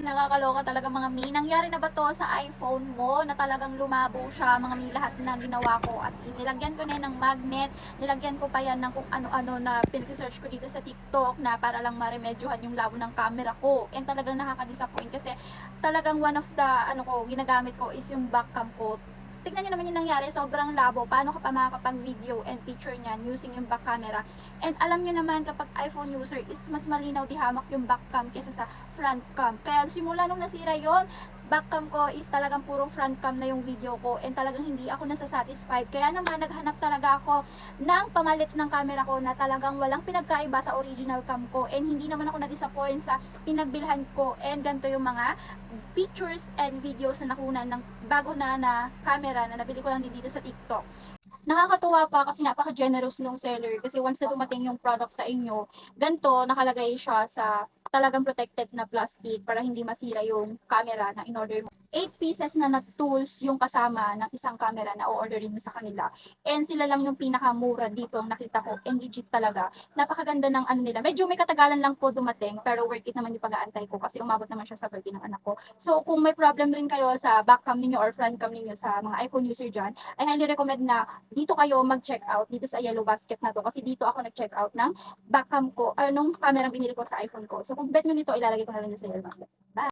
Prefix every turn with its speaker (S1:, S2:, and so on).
S1: Nakakaloka talaga mga mi. Nangyari na ba to sa iPhone mo na talagang lumabo siya mga mi lahat na ginawa ko as in. Nilagyan ko na yan ng magnet, nilagyan ko pa yan ng kung ano-ano na pinag-search ko dito sa TikTok na para lang maremedyohan yung labo ng camera ko. And talagang nakaka-disappoint kasi talagang one of the ano ko, ginagamit ko is yung back cam ko. Tignan nyo naman yung nangyari, sobrang labo. Paano ka pa makakapag-video and picture niyan using yung back camera? And alam nyo naman kapag iPhone user is mas malinaw di hamak yung back cam kesa sa front cam. Kaya simula nung nasira yon, back cam ko is talagang puro front cam na yung video ko and talagang hindi ako nasasatisfied. Kaya naman naghanap talaga ako ng pamalit ng camera ko na talagang walang pinagkaiba sa original cam ko and hindi naman ako na-disappoint sa pinagbilhan ko and ganito yung mga pictures and videos na nakunan ng bago na camera na nabili ko lang din dito sa TikTok. Nakakatuwa pa kasi napaka-generous nung seller kasi once na dumating yung product sa inyo, ganito nakalagay siya sa talagang protected na plastic para hindi masira yung camera na in-order mo. 8 pieces na tools yung kasama ng isang camera na o-orderin mo sa kanila. And sila lang yung pinakamura dito ang nakita ko. And legit talaga. Napakaganda ng ano nila. Medyo may katagalan lang po dumating pero worth it naman yung pag-aantay ko kasi umabot naman siya sa birthday ng anak ko. So kung may problem rin kayo sa back cam ninyo or front cam ninyo sa mga iPhone user dyan, I highly recommend na dito kayo mag-check out dito sa Yellow Basket na to kasi dito ako nag-check out ng back cam ko, nung camera binili ko sa iPhone ko. So kung bet nyo nito, ilalagay ko na lang sa Yellow Basket. Bye!